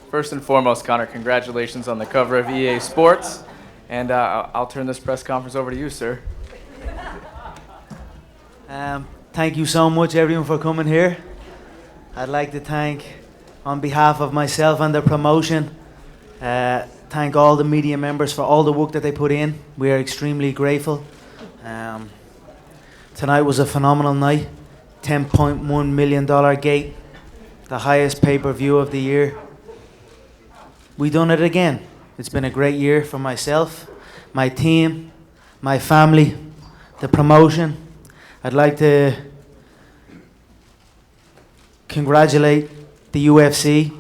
First and foremost, Conor, congratulations on the cover of EA Sports. And I'll turn this press conference over to you, sir. Thank you so much, everyone, for coming here. I'd like to thank, on behalf of myself and the promotion, thank all the media members for all the work that they put in. We are extremely grateful. Tonight was a phenomenal night. $10.1 million gate, the highest pay-per-view of the year. We done it again. It's been a great year for myself, my team, my family, the promotion. I'd like to congratulate the UFC,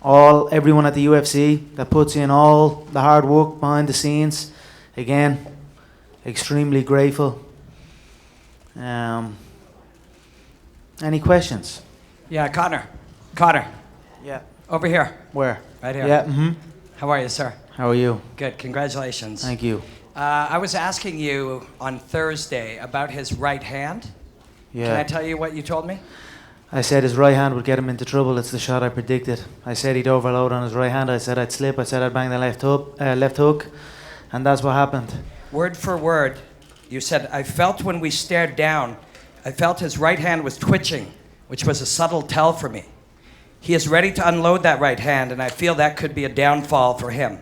everyone at the UFC that puts in all the hard work behind the scenes. Again, extremely grateful. Any questions? Yeah, Conor. Yeah. Over here. Where? Right here. Yeah. Mm-hmm. How are you, sir? How are you? Good. Congratulations. Thank you. I was asking you on Thursday about his right hand. Yeah. Can I tell you what you told me? I said his right hand would get him into trouble. It's the shot I predicted. I said he'd overload on his right hand. I said I'd slip. I said I'd bang the left hook, and that's what happened. Word for word, you said, I felt when we stared down, I felt his right hand was twitching, which was a subtle tell for me. He is ready to unload that right hand, and I feel that could be a downfall for him.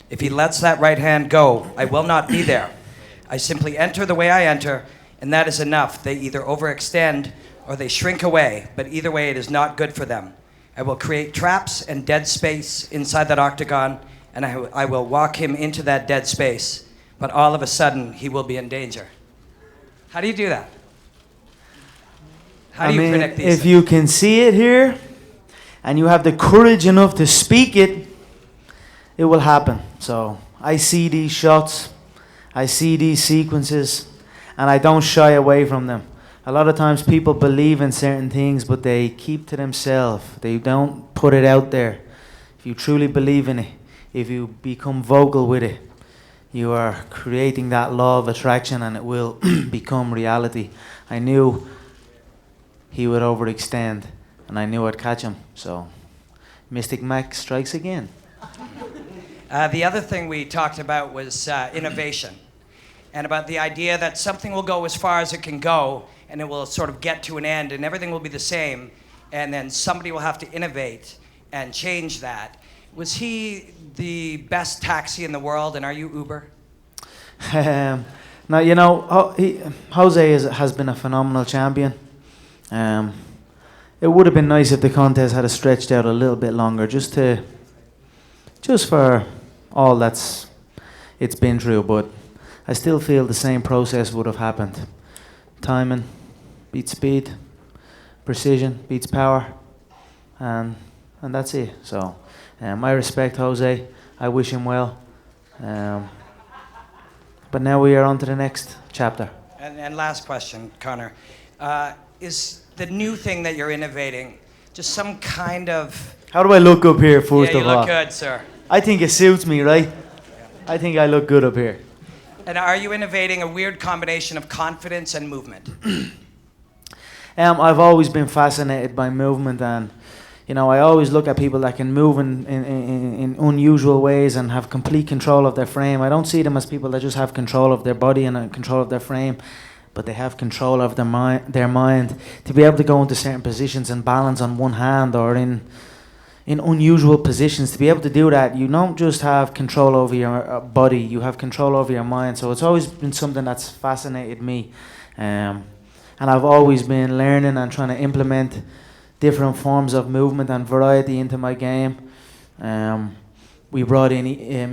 If he lets that right hand go, I will not be there. I simply enter the way I enter, and that is enough. They either overextend or they shrink away, but either way, it is not good for them. I will create traps and dead space inside that octagon, and I will walk him into that dead space, but all of a sudden, he will be in danger. How do you do that? How do you predict these if things? you can see it here, and you have the courage enough to speak it, it will happen. So I see these shots, I see these sequences, and I don't shy away from them. A lot of times people believe in certain things, but they keep to themselves. They don't put it out there. If you truly believe in it, if you become vocal with it, you are creating that law of attraction, and it will become reality. I knew he would overextend, and I knew I'd catch him. So Mystic Mac strikes again. The other thing we talked about was innovation, and about the idea that something will go as far as it can go, and it will sort of get to an end, and everything will be the same, and then somebody will have to innovate and change that. Was he the best taxi in the world, and are you Uber? Now, you know, Jose has been a phenomenal champion. It would have been nice if the contest had stretched out a little bit longer, just for all it's been through. But I still feel the same process would have happened. Timing beats speed, precision beats power, and that's it. So, I respect Jose. I wish him well. But now we are on to the next chapter. And last question, Conor. Is the new thing that you're innovating just some kind of... How do I look up here, first of all? Yeah, you look good, sir. I think it suits me, right? I think I look good up here. And are you innovating a weird combination of confidence and movement? I've always been fascinated by movement, and you know, I always look at people that can move in unusual ways and have complete control of their frame. I don't see them as people that just have control of their body and control of their frame, but they have control of their mind to be able to go into certain positions and balance on one hand, or in unusual positions. To be able to do that, you don't just have control over your body, you have control over your mind. So it's always been something that's fascinated me, and I've always been learning and trying to implement different forms of movement and variety into my game. We brought in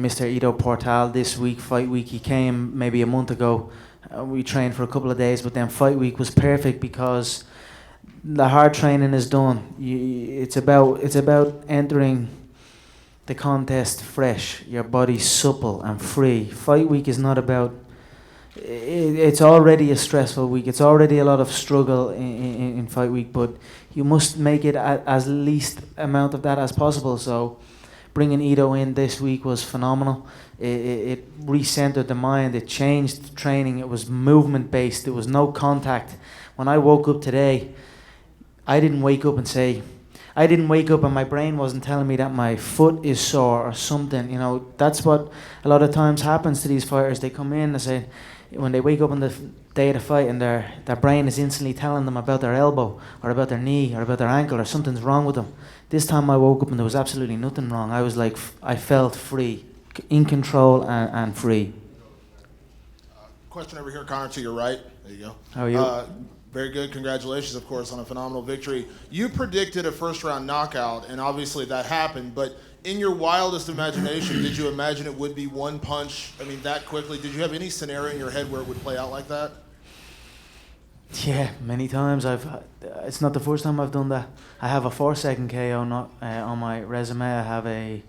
Mr. Ido Portal this week, fight week. He came maybe a month ago. We trained for a couple of days, but then fight week was perfect because the hard training is done. It's about entering the contest fresh, your body supple and free. Fight week is not about... It's already a stressful week. It's already a lot of struggle in fight week, but you must make it as least amount of that as possible. So bringing Ido in this week was phenomenal. It recentered the mind. It changed training. It was movement based. There was no contact. When I woke up today, I didn't wake up and say, I didn't wake up and my brain wasn't telling me that my foot is sore or something. You know, that's what a lot of times happens to these fighters. They come in and say, when they wake up on the day of the fight and their brain is instantly telling them about their elbow or about their knee or about their ankle or something's wrong with them. This time I woke up and there was absolutely nothing wrong. I was like, I felt free, in control and free. Question over here, Conor, to your right. There you go. How are you? Very good. Congratulations, of course, on a phenomenal victory. You predicted a first-round knockout, and obviously that happened. But in your wildest imagination, did you imagine it would be one punch, that quickly? Did you have any scenario in your head where it would play out like that? Yeah, many times. It's not the first time I've done that. I have a 4-second KO on my resume.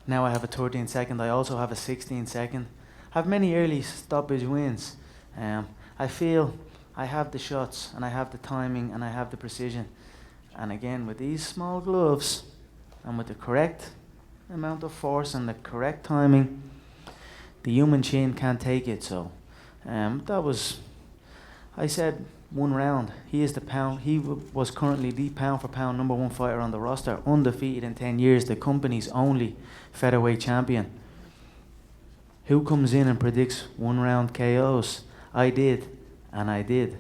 Now I have a 13-second. I also have a 16-second. I have many early stoppage wins. I feel I have the shots and I have the timing and I have the precision. And again, with these small gloves and with the correct amount of force and the correct timing, the human chin can't take it. So I said 1 round. He is the pound. He was currently the pound for pound #1 fighter on the roster, undefeated in 10 years, the company's only featherweight champion. Who comes in and predicts 1 round KOs? I did, and I did.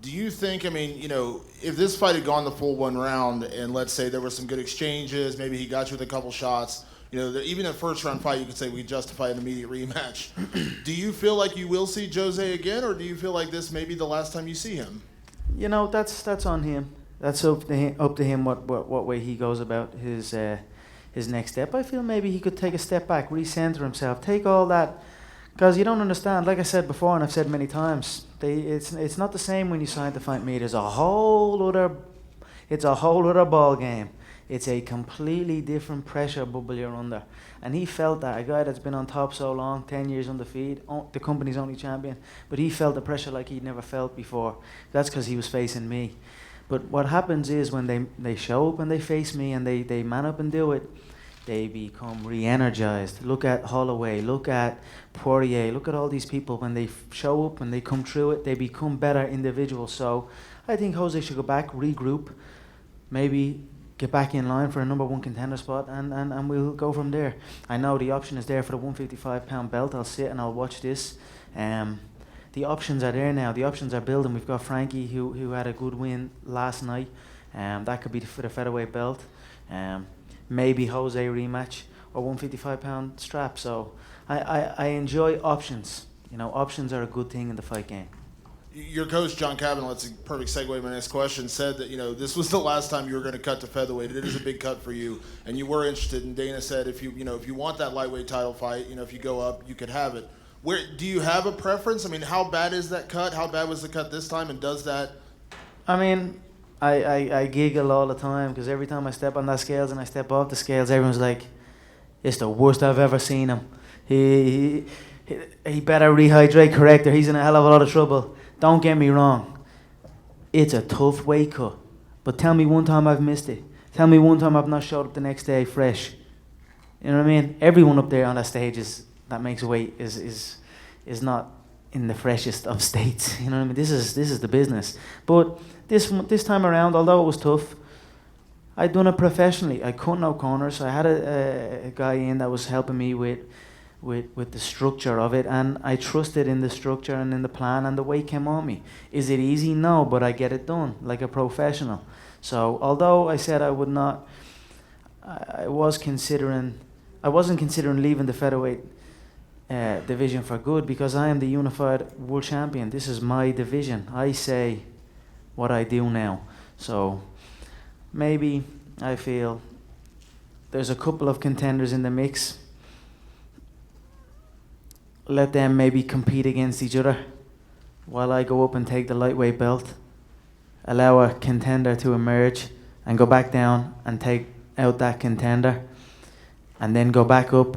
Do you think, if this fight had gone the full 1 round and let's say there were some good exchanges, maybe he got you with a couple shots, even a first-round fight, you could say we justify an immediate rematch. Do you feel like you will see Jose again, or do you feel like this may be the last time you see him? That's on him. That's up to him what way he goes about his next step. I feel maybe he could take a step back, recenter himself, take all that. Because you don't understand, like I said before, and I've said many times, it's not the same when you sign to fight me. It's a whole other ball game. It's a completely different pressure bubble you're under. And he felt that, a guy that's been on top so long, 10 years undefeated, the company's only champion, but he felt the pressure like he'd never felt before. That's because he was facing me. But what happens is when they show up and they face me and they man up and do it, they become re-energized. Look at Holloway, look at Poirier, look at all these people. When they show up and they come through it, they become better individuals. So I think Jose should go back, regroup, maybe get back in line for a #1 contender spot, and we'll go from there. I know the option is there for the 155-pound belt. I'll sit and I'll watch this. The options are there now. The options are building. We've got Frankie, who had a good win last night. That could be for the featherweight belt. Maybe Jose rematch or 155-pound strap. So I enjoy options. Options are a good thing in the fight game. Your coach, John Cabin, that's a perfect segue to my next question, said that, this was the last time you were going to cut to featherweight. It is a big cut for you, and you were interested. And Dana said if you want that lightweight title fight, if you go up, you could have it. Where do you have a preference? How bad is that cut? How bad was the cut this time, and does that? I giggle all the time because every time I step on that scales and I step off the scales, everyone's like, it's the worst I've ever seen him. He better rehydrate corrector. He's in a hell of a lot of trouble. Don't get me wrong. It's a tough weight cut. But tell me one time I've missed it. Tell me one time I've not showed up the next day fresh. You know what I mean? Everyone up there on that stage that makes weight is not in the freshest of states. You know what I mean? This is the business. But this time around, although it was tough, I'd done it professionally. I cut no corners. I had a guy in that was helping me with the structure of it, and I trusted in the structure and in the plan, and the weight came on me. Is it easy? No, but I get it done like a professional. So although I said I would not, I wasn't considering leaving the featherweight division for good, because I am the unified world champion. This is my division. I say what I do now. So maybe I feel there's a couple of contenders in the mix. Let them maybe compete against each other while I go up and take the lightweight belt. Allow a contender to emerge and go back down and take out that contender, and then go back up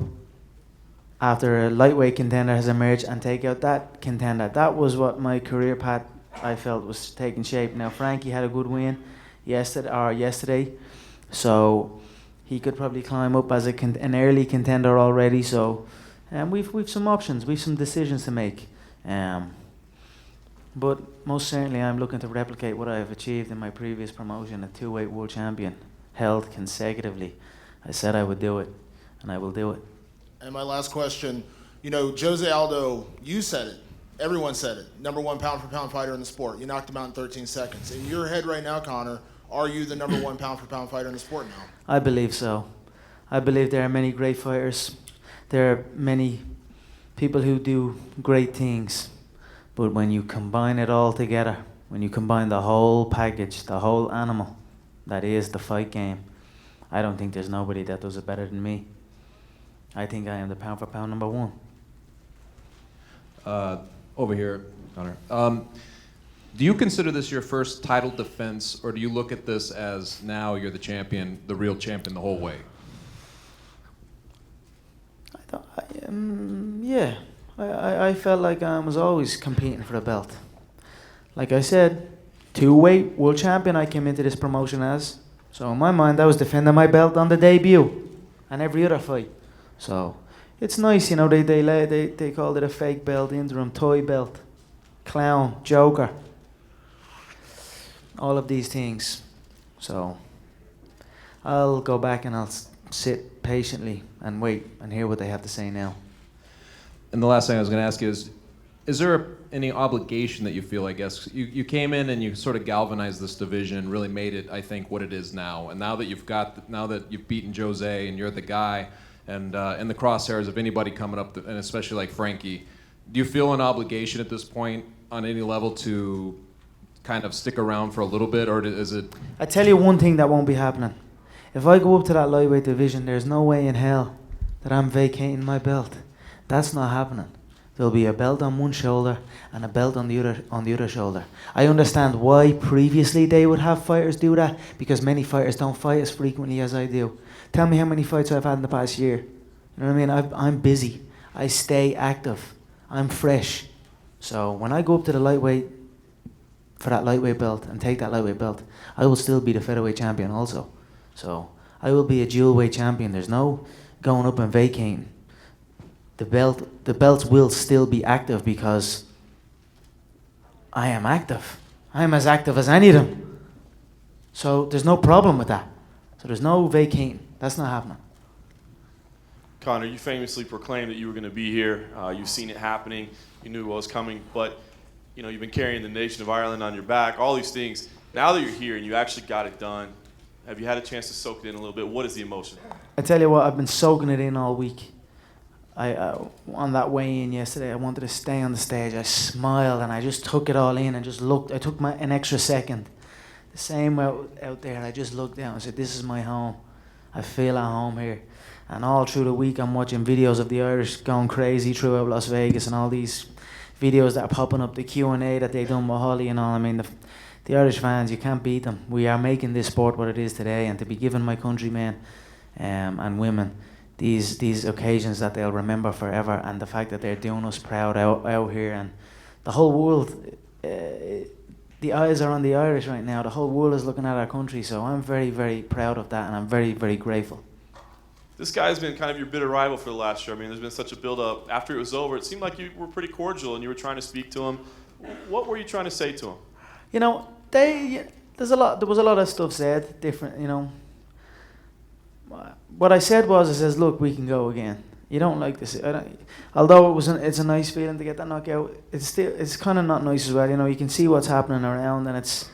after a lightweight contender has emerged and take out that contender. That was what my career path I felt was taking shape. Now Frankie had a good win yesterday, so he could probably climb up as an early contender already. So we've some options, we've some decisions to make. But most certainly I'm looking to replicate what I have achieved in my previous promotion, a 2-weight world champion, held consecutively. I said I would do it, and I will do it. And my last question, you know, Jose Aldo, you said it. Everyone said it. #1 pound-for-pound fighter in the sport. You knocked him out in 13 seconds. In your head right now, Conor, are you the #1 pound-for-pound fighter in the sport now? I believe so. I believe there are many great fighters. There are many people who do great things. But when you combine it all together, when you combine the whole package, the whole animal that is the fight game, I don't think there's nobody that does it better than me. I think I am the pound-for-pound #1. Over here, Gunnar. Do you consider this your first title defense, or do you look at this as now you're the champion, the real champion the whole way? Yeah. I felt like I was always competing for a belt. Like I said, 2-weight world champion I came into this promotion as. So in my mind, I was defending my belt on the debut and every other fight. So it's nice, you know, they called it a fake belt, interim, toy belt, clown, joker, all of these things. So I'll go back and I'll sit patiently and wait and hear what they have to say now. And the last thing I was going to ask you is there any obligation that you feel, I guess? You came in and you sort of galvanized this division and really made it, I think, what it is now. And now that you've beaten Jose and you're the guy and in the crosshairs of anybody coming up, and especially like Frankie, do you feel an obligation at this point on any level to kind of stick around for a little bit, or is it? I tell you one thing that won't be happening. If I go up to that lightweight division, there's no way in hell that I'm vacating my belt. That's not happening. There'll be a belt on one shoulder and a belt on the other shoulder. I understand why previously they would have fighters do that, because many fighters don't fight as frequently as I do. Tell me how many fights I've had in the past year. You know what I mean? I'm busy. I stay active. I'm fresh. So when I go up to the lightweight for that lightweight belt and take that lightweight belt, I will still be the featherweight champion also. So I will be a dual weight champion. There's no going up and vacating. The belts will still be active because I am active. I am as active as any of them. So there's no problem with that. So there's no vacating. That's not happening. Conor, you famously proclaimed that you were going to be here. You've seen it happening. You knew what was coming. But, you know, you've been carrying the nation of Ireland on your back, all these things. Now that you're here and you actually got it done, have you had a chance to soak it in a little bit? What is the emotion? I tell you what, I've been soaking it in all week. On that weigh-in yesterday, I wanted to stay on the stage. I smiled and I just took it all in and just looked. I took an extra second. The same out there, I just looked down and said, this is my home. I feel at home here. And all through the week, I'm watching videos of the Irish going crazy throughout Las Vegas and all these videos that are popping up, the Q&A that they've done with Holloway and all. I mean, the Irish fans, you can't beat them. We are making this sport what it is today, and to be giving my countrymen and women these occasions that they'll remember forever, and the fact that they're doing us proud out here, and the whole world, the eyes are on the Irish right now. The whole world is looking at our country, so I'm very, very proud of that, and I'm very, very grateful. This guy's been kind of your bitter rival for the last year. I mean, there's been such a build-up. After it was over, it seemed like you were pretty cordial and you were trying to speak to him. What were you trying to say to him? You know, there was a lot of stuff said, different, you know. What I said was, I says, look, we can go again. You don't like this. Although it's a nice feeling to get that knockout, it's kind of not nice as well. You know, you can see what's happening around, and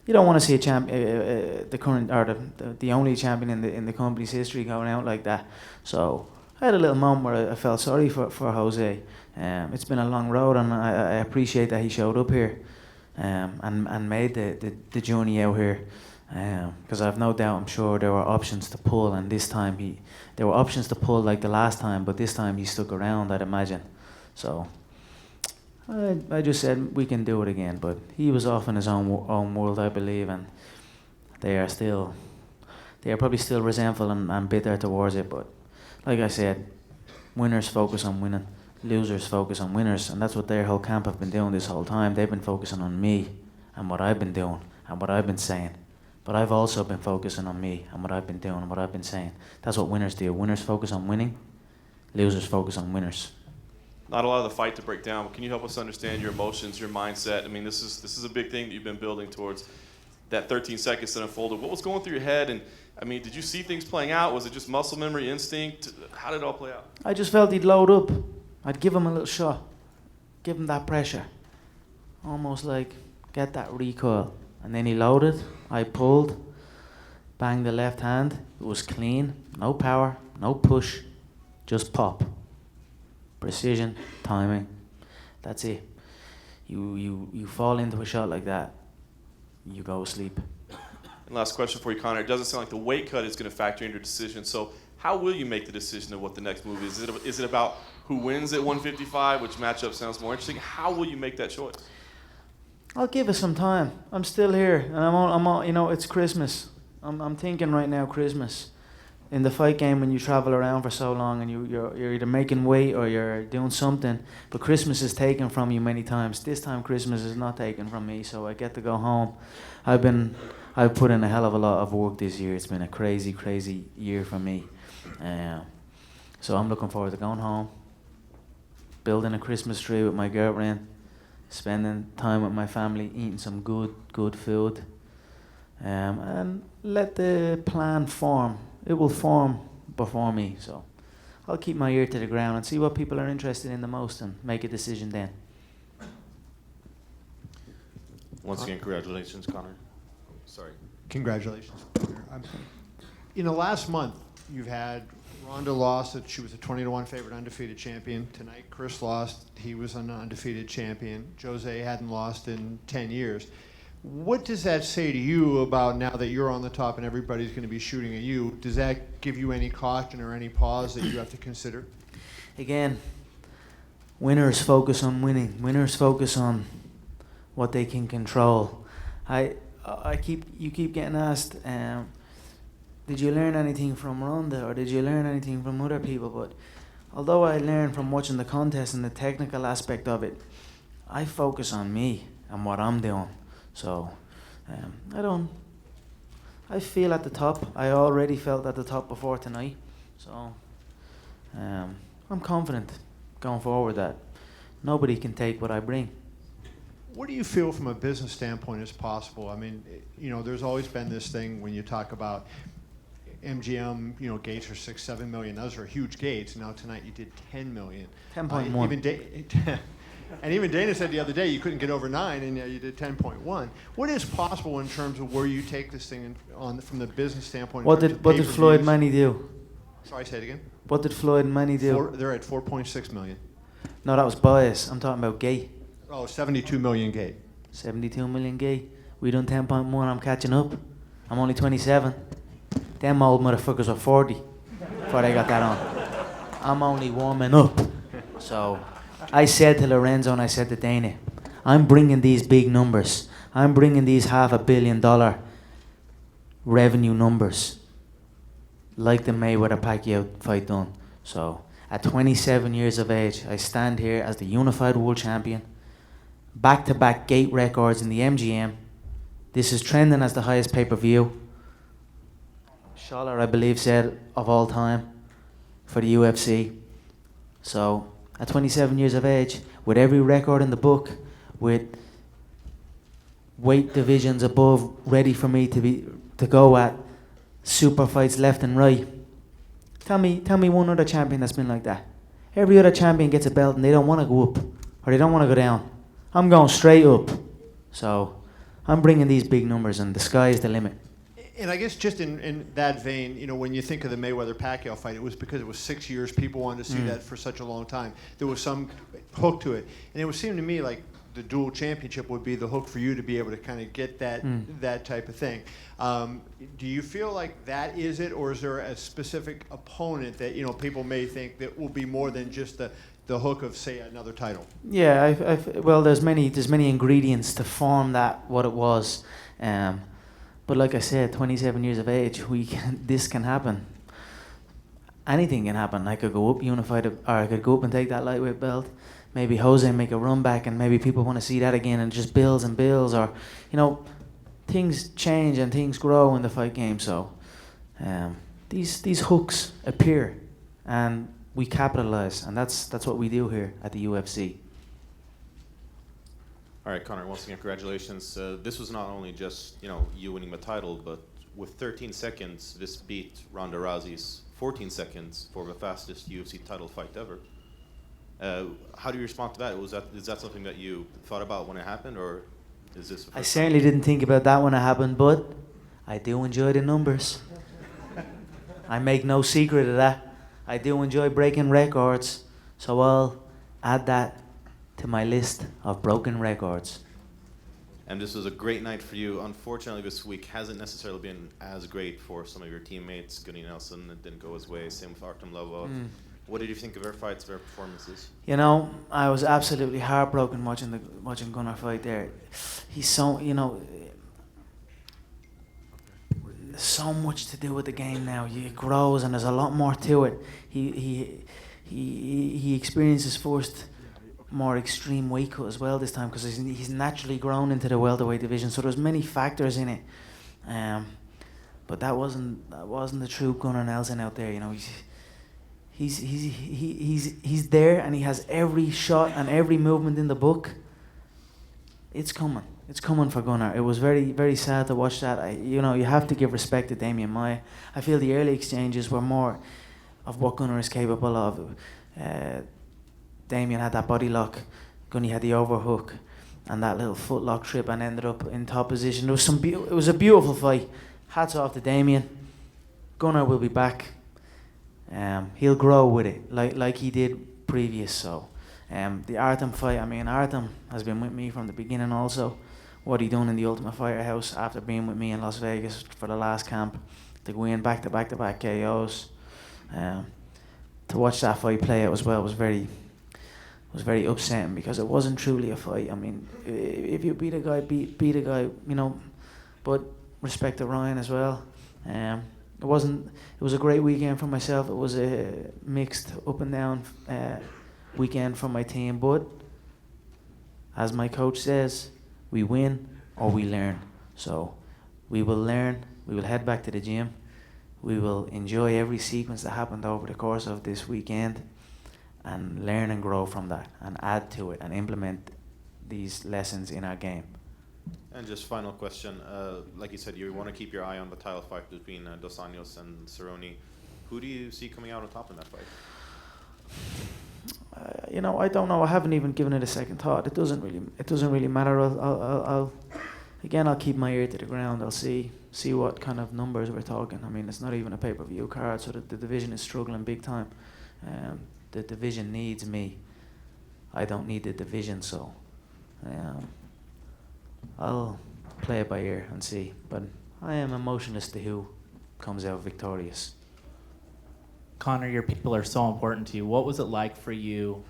you don't want to see the current or the only champion in the company's history going out like that. So I had a little moment where I felt sorry for Jose. It's been a long road, and I appreciate that he showed up here and made the journey out here. Because I've no doubt, I'm sure there were options to pull, and this time there were options to pull like the last time, but this time he stuck around, I'd imagine. So I just said we can do it again, but he was off in his own world, I believe, and they are probably still resentful and bitter towards it. But like I said, winners focus on winning, losers focus on winners, and that's what their whole camp have been doing this whole time. They've been focusing on me and what I've been doing and what I've been saying. But I've also been focusing on me and what I've been doing and what I've been saying. That's what winners do. Winners focus on winning, losers focus on winners. not a lot of the fight to break down. But can you help us understand your emotions, your mindset? I mean, this is a big thing that you've been building towards. That 13 seconds that unfolded. What was going through your head? And I mean, did you see things playing out? Was it just muscle memory, instinct? How did it all play out? I just felt he'd load up. I'd give him a little shot, give him that pressure, almost like get that recoil. And then he loaded. I pulled, banged the left hand. It was clean, no power, no push, just pop. Precision, timing. That's it. You fall into a shot like that, you go sleep. And last question for you, Conor. It doesn't sound like the weight cut is going to factor into your decision. So how will you make the decision of what the next move is? Is it about who wins at 155, which matchup sounds more interesting? How will you make that choice? I'll give it some time. I'm still here, and I'm on, you know, it's Christmas. I'm thinking right now Christmas. In the fight game, when you travel around for so long and you're either making weight or you're doing something, but Christmas is taken from you many times. This time Christmas is not taken from me, so I get to go home. I've put in a hell of a lot of work this year. It's been a crazy, crazy year for me. So I'm looking forward to going home, building a Christmas tree with my girlfriend, spending time with my family, eating some good food, and let the plan form. It will form before me, so I'll keep my ear to the ground and see what people are interested in the most and make a decision then. Once again, congratulations, Conor. Sorry. Congratulations. In the last month, you've had Ronda lost. She was a 20-1 favorite, undefeated champion. Tonight, Chris lost. He was an undefeated champion. Jose hadn't lost in 10 years. What does that say to you about now that you're on the top and everybody's going to be shooting at you? Does that give you any caution or any pause that you have to consider? Again, winners focus on winning. Winners focus on what they can control. You keep getting asked, did you learn anything from Ronda or did you learn anything from other people? But although I learned from watching the contest and the technical aspect of it, I focus on me and what I'm doing. So, I feel at the top. I already felt at the top before tonight. So, I'm confident going forward that nobody can take what I bring. What do you feel from a business standpoint is possible? I mean, you know, there's always been this thing when you talk about MGM, you know, gates are 6-7 million. Those are huge gates. Now tonight you did 10 million. 10.1. And even Dana said the other day you couldn't get over 9, and you did 10.1. What is possible in terms of where you take this thing from the business standpoint? What did Floyd Manny do? Sorry, say it again. What did Floyd Manny do? They're at 4.6 million. No, that was bias. I'm talking about gay. Oh, 72 million gate. 72 million gay. We done 10.1. I'm catching up. I'm only 27. Them old motherfuckers are 40 before they got that on. I'm only warming up. So I said to Lorenzo and I said to Dana, I'm bringing these big numbers. I'm bringing these $500 million revenue numbers like the Mayweather-Pacquiao fight done. So at 27 years of age, I stand here as the unified world champion, back-to-back gate records in the MGM. This is trending as the highest pay-per-view. Schaller, I believe, said of all time for the UFC. So at 27 years of age, with every record in the book, with weight divisions above ready for me to go at, super fights left and right. Tell me one other champion that's been like that. Every other champion gets a belt and they don't want to go up or they don't want to go down. I'm going straight up. So I'm bringing these big numbers and the sky is the limit. And I guess just in that vein, you know, when you think of the Mayweather-Pacquiao fight, it was because it was 6 years. People wanted to see that for such a long time. There was some hook to it. And it would seem to me like the dual championship would be the hook for you to be able to kind of get that type of thing. Do you feel like that is it, or is there a specific opponent that, you know, people may think that will be more than just the hook of, say, another title? Yeah, well, there's many ingredients to form that what it was. But like I said, 27 years of age, this can happen. Anything can happen. I could go up unified, or I could go up and take that lightweight belt. Maybe Jose make a run back, and maybe people want to see that again, and it just builds and builds. Or, you know, things change and things grow in the fight game. So these hooks appear, and we capitalize, and that's what we do here at the UFC. All right, Conor, once again, congratulations. This was not only just, you winning the title, but with 13 seconds, this beat Ronda Rousey's 14 seconds for the fastest UFC title fight ever. How do you respond to that? Is that something that you thought about when it happened, or is this? I certainly didn't think about that when it happened, but I do enjoy the numbers. I make no secret of that. I do enjoy breaking records, so I'll add that to my list of broken records. And this was a great night for you. Unfortunately, this week hasn't necessarily been as great for some of your teammates. Gunnar Nelson, it didn't go his way. Same with Artem Lovov. What did you think of their fights, their performances? I was absolutely heartbroken watching Gunnar fight there. He's so, so much to do with the game now. It grows and there's a lot more to it. He experienced his first more extreme weight cut as well this time because he's naturally grown into the welterweight division. So there's many factors in it, but that wasn't the true Gunnar Nelson out there. He's there and he has every shot and every movement in the book. It's coming. It's coming for Gunnar. It was very, very sad to watch that. You have to give respect to Demian Maia. I feel the early exchanges were more of what Gunnar is capable of. Demian had that body lock. Gunnar had the overhook and that little foot lock trip and ended up in top position. It was a beautiful fight. Hats off to Demian. Gunnar will be back. He'll grow with it like he did previous. So the Artem fight, Artem has been with me from the beginning also. What he done in the Ultimate Fighter House after being with me in Las Vegas for the last camp, to go in back-to-back KOs. To watch that fight play out as well was very upsetting because it wasn't truly a fight. If you beat a guy, beat a guy, but respect to Ryan as well. It was a great weekend for myself. It was a mixed up and down weekend for my team, but as my coach says, we win or we learn. So we will learn, we will head back to the gym, we will enjoy every sequence that happened over the course of this weekend and learn and grow from that and add to it and implement these lessons in our game. And just final question, like you said, you want to keep your eye on the title fight between Dos Anjos and Cerrone. Who do you see coming out on top in that fight? I don't know. I haven't even given it a second thought. It doesn't really matter. I'll keep my ear to the ground. I'll see what kind of numbers we're talking. It's not even a pay-per-view card, so the division is struggling big time. The division needs me. I don't need the division, so I'll play it by ear and see. But I am emotionless to who comes out victorious. Conor, your people are so important to you. What was it like for you,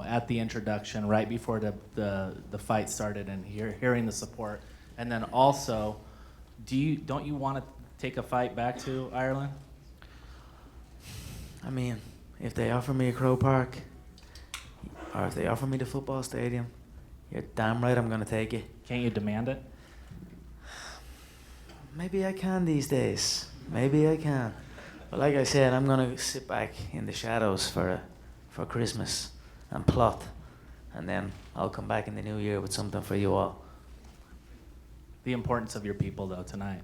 at the introduction, right before the fight started, and hearing the support, and then also, don't you want to take a fight back to Ireland? If they offer me a Crow Park, or if they offer me the football stadium, you're damn right I'm going to take it. Can't you demand it? Maybe I can these days. Maybe I can. But like I said, I'm going to sit back in the shadows for Christmas and plot. And then I'll come back in the new year with something for you all. The importance of your people, though, tonight.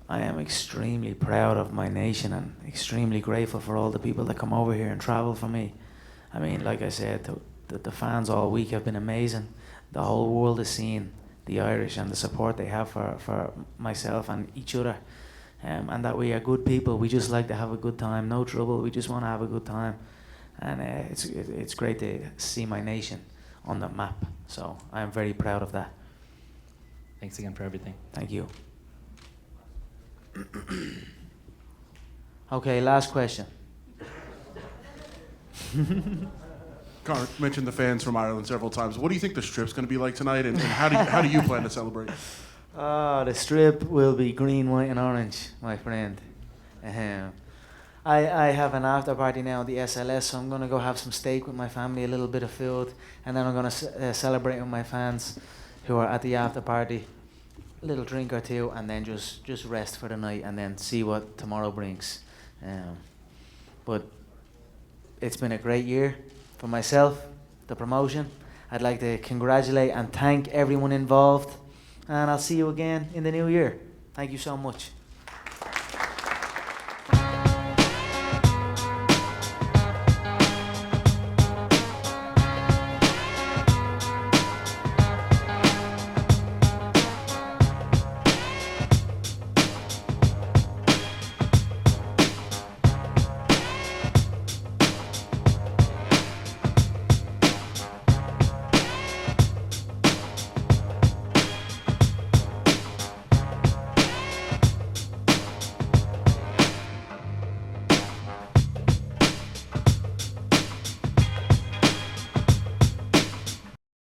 I am extremely proud of my nation and extremely grateful for all the people that come over here and travel for me. Like I said, the fans all week have been amazing. The whole world has seen the Irish and the support they have for myself and each other. And that we are good people. We just like to have a good time, no trouble. We just want to have a good time. And it's great to see my nation on the map. So I am very proud of that. Thanks again for everything. Thank you. Okay, last question. Conor mentioned the fans from Ireland several times. What do you think the strip's going to be like tonight, and how do you plan to celebrate? The strip will be green, white, and orange, my friend. I have an after party now at the SLS, so I'm going to go have some steak with my family, a little bit of food, and then I'm going to celebrate with my fans who are at the after party. A little drink or two, and then just rest for the night, and then see what tomorrow brings. But it's been a great year for myself, the promotion. I'd like to congratulate and thank everyone involved, and I'll see you again in the new year. Thank you so much.